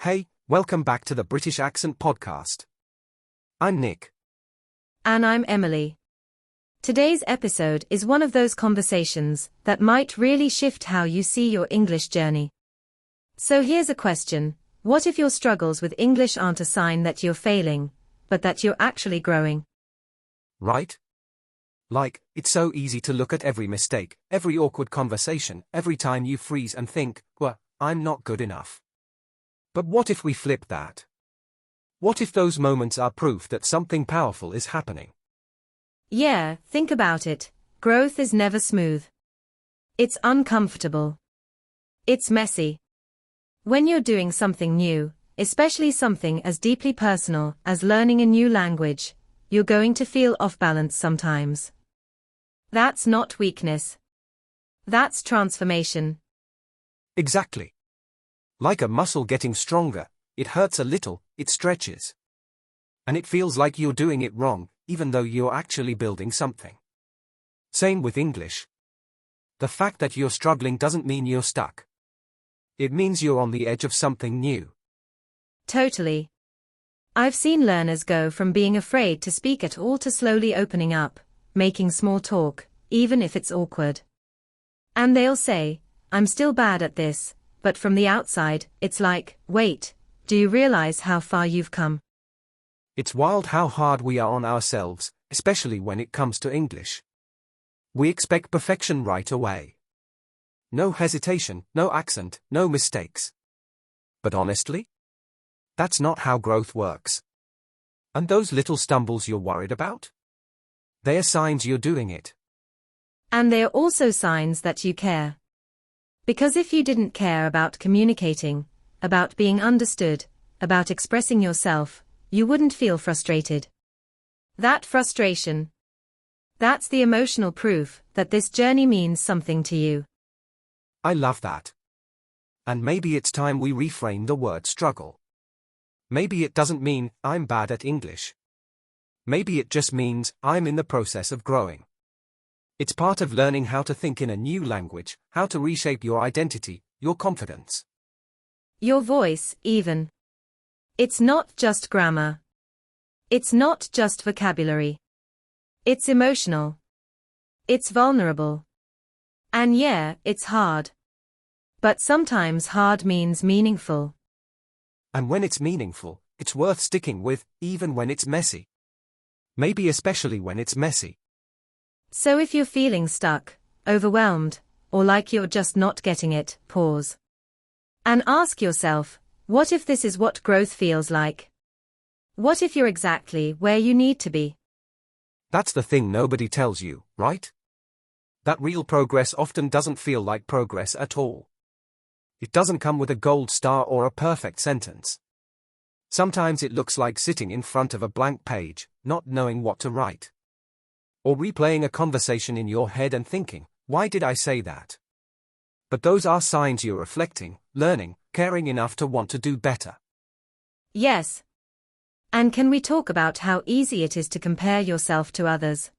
Hey, welcome back to the British Accent Podcast. I'm Nick. And I'm Emily. Today's episode is one of those conversations that might really shift how you see your English journey. So here's a question: what if your struggles with English aren't a sign that you're failing, but that you're actually growing? Right? Like, it's so easy to look at every mistake, every awkward conversation, every time you freeze and think, well, I'm not good enough. But what if we flip that? What if those moments are proof that something powerful is happening? Yeah, think about it. Growth is never smooth. It's uncomfortable. It's messy. When you're doing something new, especially something as deeply personal as learning a new language, you're going to feel off balance sometimes. That's not weakness. That's transformation. Exactly. Like a muscle getting stronger, it hurts a little, it stretches. And it feels like you're doing it wrong, even though you're actually building something. Same with English. The fact that you're struggling doesn't mean you're stuck. It means you're on the edge of something new. Totally. I've seen learners go from being afraid to speak at all to slowly opening up, making small talk, even if it's awkward. And they'll say, I'm still bad at this, but from the outside, it's like, wait, do you realize how far you've come? It's wild how hard we are on ourselves, especially when it comes to English. We expect perfection right away. No hesitation, no accent, no mistakes. But honestly, that's not how growth works. And those little stumbles you're worried about? They're signs you're doing it. And they're also signs that you care. Because if you didn't care about communicating, about being understood, about expressing yourself, you wouldn't feel frustrated. That frustration, that's the emotional proof that this journey means something to you. I love that. And maybe it's time we reframe the word struggle. Maybe it doesn't mean I'm bad at English. Maybe it just means I'm in the process of growing. It's part of learning how to think in a new language, how to reshape your identity, your confidence. Your voice, even. It's not just grammar. It's not just vocabulary. It's emotional. It's vulnerable. And yeah, it's hard. But sometimes hard means meaningful. And when it's meaningful, it's worth sticking with, even when it's messy. Maybe especially when it's messy. So if you're feeling stuck, overwhelmed, or like you're just not getting it, pause. And ask yourself, what if this is what growth feels like? What if you're exactly where you need to be? That's the thing nobody tells you, right? That real progress often doesn't feel like progress at all. It doesn't come with a gold star or a perfect sentence. Sometimes it looks like sitting in front of a blank page, not knowing what to write. Or replaying a conversation in your head and thinking, why did I say that? But those are signs you're reflecting, learning, caring enough to want to do better. Yes. And can we talk about how easy it is to compare yourself to others?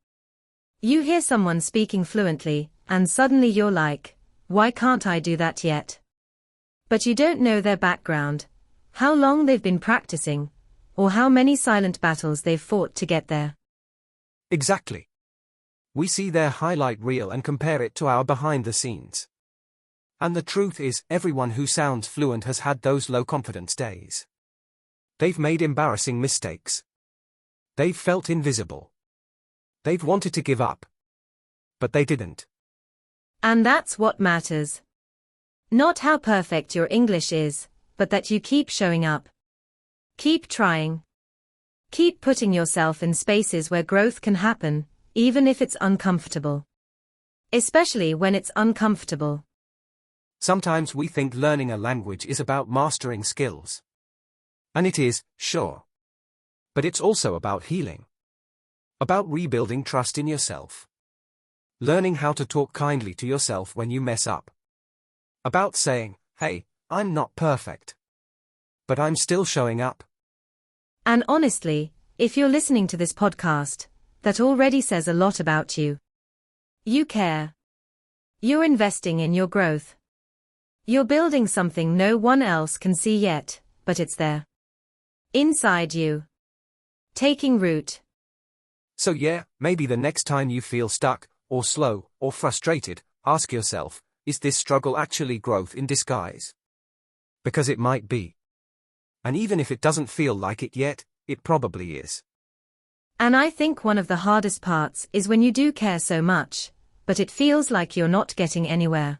You hear someone speaking fluently, and suddenly you're like, why can't I do that yet? But you don't know their background, how long they've been practicing, or how many silent battles they've fought to get there. Exactly. We see their highlight reel and compare it to our behind the scenes. And the truth is, everyone who sounds fluent has had those low confidence days. They've made embarrassing mistakes. They've felt invisible. They've wanted to give up. But they didn't. And that's what matters. Not how perfect your English is, but that you keep showing up. Keep trying. Keep putting yourself in spaces where growth can happen, even if it's uncomfortable. Especially when it's uncomfortable. Sometimes we think learning a language is about mastering skills. And it is, sure. But it's also about healing. About rebuilding trust in yourself. Learning how to talk kindly to yourself when you mess up. About saying, hey, I'm not perfect. But I'm still showing up. And honestly, if you're listening to this podcast, that already says a lot about you. You care. You're investing in your growth. You're building something no one else can see yet, but it's there. Inside you. Taking root. So yeah, maybe the next time you feel stuck, or slow, or frustrated, ask yourself, is this struggle actually growth in disguise? Because it might be. And even if it doesn't feel like it yet, it probably is. And I think one of the hardest parts is when you do care so much, but it feels like you're not getting anywhere.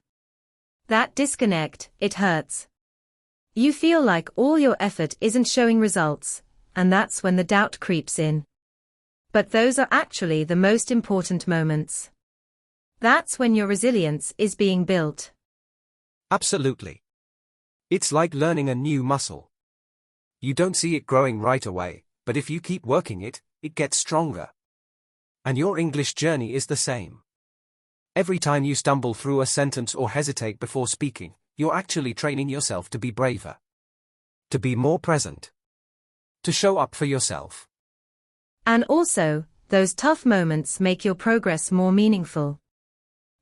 That disconnect, it hurts. You feel like all your effort isn't showing results, and that's when the doubt creeps in. But those are actually the most important moments. That's when your resilience is being built. Absolutely. It's like learning a new muscle. You don't see it growing right away, but if you keep working it, it gets stronger. And your English journey is the same. Every time you stumble through a sentence or hesitate before speaking, you're actually training yourself to be braver. To be more present. To show up for yourself. And also, those tough moments make your progress more meaningful.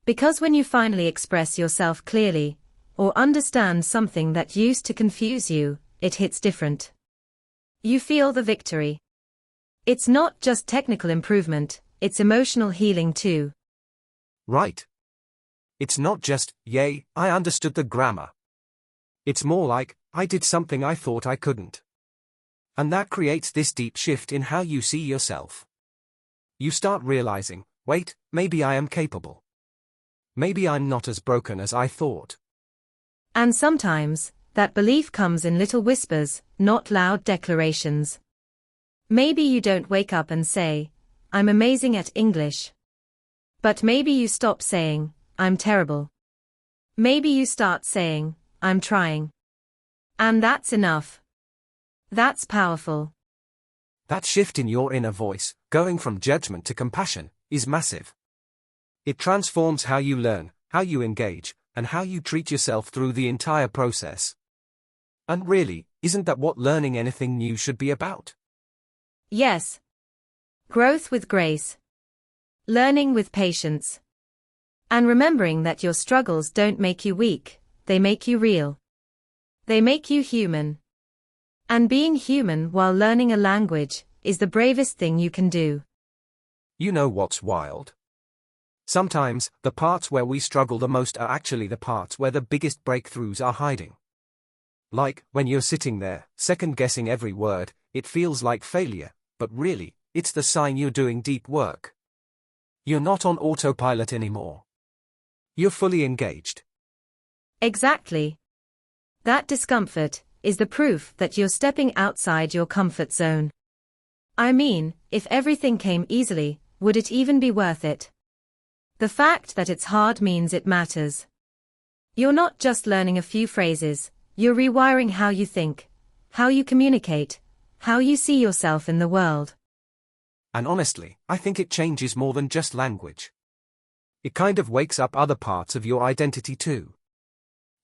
Because when you finally express yourself clearly, or understand something that used to confuse you, it hits different. You feel the victory. It's not just technical improvement, it's emotional healing too. Right. It's not just, yay, I understood the grammar. It's more like, I did something I thought I couldn't. And that creates this deep shift in how you see yourself. You start realizing, wait, maybe I am capable. Maybe I'm not as broken as I thought. And sometimes, that belief comes in little whispers, not loud declarations. Maybe you don't wake up and say, I'm amazing at English. But maybe you stop saying, I'm terrible. Maybe you start saying, I'm trying. And that's enough. That's powerful. That shift in your inner voice, going from judgment to compassion, is massive. It transforms how you learn, how you engage, and how you treat yourself through the entire process. And really, isn't that what learning anything new should be about? Yes. Growth with grace. Learning with patience. And remembering that your struggles don't make you weak, they make you real. They make you human. And being human while learning a language is the bravest thing you can do. You know what's wild? Sometimes, the parts where we struggle the most are actually the parts where the biggest breakthroughs are hiding. Like, when you're sitting there, second-guessing every word, it feels like failure, but really, it's the sign you're doing deep work. You're not on autopilot anymore. You're fully engaged. Exactly. That discomfort is the proof that you're stepping outside your comfort zone. I mean, if everything came easily, would it even be worth it? The fact that it's hard means it matters. You're not just learning a few phrases, you're rewiring how you think, how you communicate, how you see yourself in the world. And honestly, I think it changes more than just language. It kind of wakes up other parts of your identity too.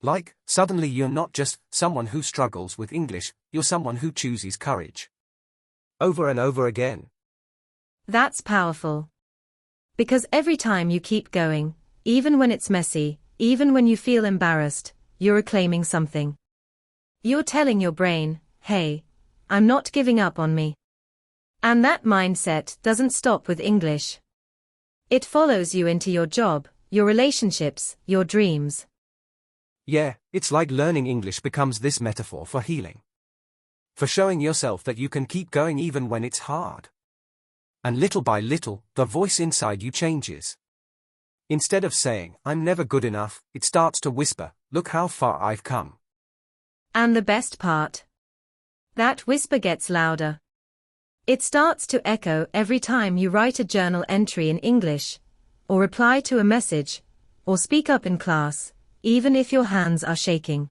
Like, suddenly you're not just someone who struggles with English, you're someone who chooses courage. Over and over again. That's powerful. Because every time you keep going, even when it's messy, even when you feel embarrassed, you're reclaiming something. You're telling your brain, hey, I'm not giving up on me. And that mindset doesn't stop with English. It follows you into your job, your relationships, your dreams. Yeah, it's like learning English becomes this metaphor for healing. For showing yourself that you can keep going even when it's hard. And little by little, the voice inside you changes. Instead of saying, I'm never good enough, it starts to whisper, look how far I've come. And the best part? That whisper gets louder. It starts to echo every time you write a journal entry in English, or reply to a message, or speak up in class, even if your hands are shaking.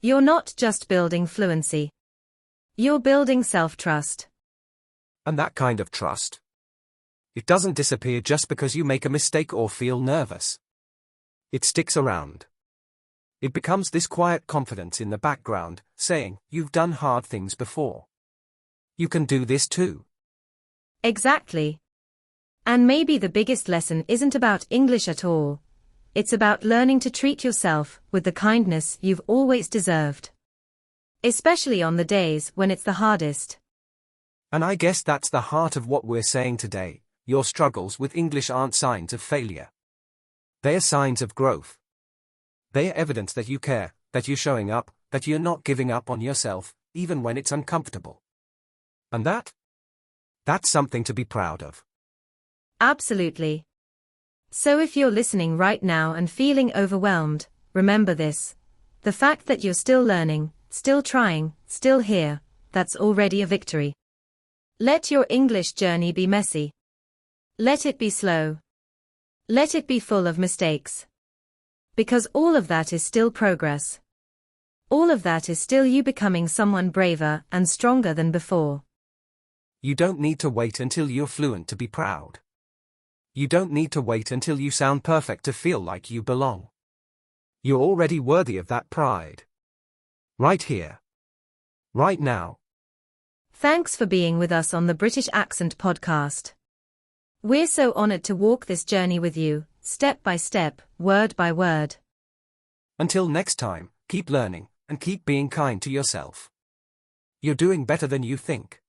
You're not just building fluency. You're building self-trust. And that kind of trust, it doesn't disappear just because you make a mistake or feel nervous. It sticks around. It becomes this quiet confidence in the background, saying, you've done hard things before. You can do this too. Exactly. And maybe the biggest lesson isn't about English at all. It's about learning to treat yourself with the kindness you've always deserved. Especially on the days when it's the hardest. And I guess that's the heart of what we're saying today. Your struggles with English aren't signs of failure. They are signs of growth. They are evidence that you care, that you're showing up, that you're not giving up on yourself, even when it's uncomfortable. And that's something to be proud of. Absolutely. So if you're listening right now and feeling overwhelmed, remember this. The fact that you're still learning, still trying, still here, that's already a victory. Let your English journey be messy. Let it be slow. Let it be full of mistakes. Because all of that is still progress. All of that is still you becoming someone braver and stronger than before. You don't need to wait until you're fluent to be proud. You don't need to wait until you sound perfect to feel like you belong. You're already worthy of that pride. Right here. Right now. Thanks for being with us on the British Accent Podcast. We're so honored to walk this journey with you, step by step, word by word. Until next time, keep learning, and keep being kind to yourself. You're doing better than you think.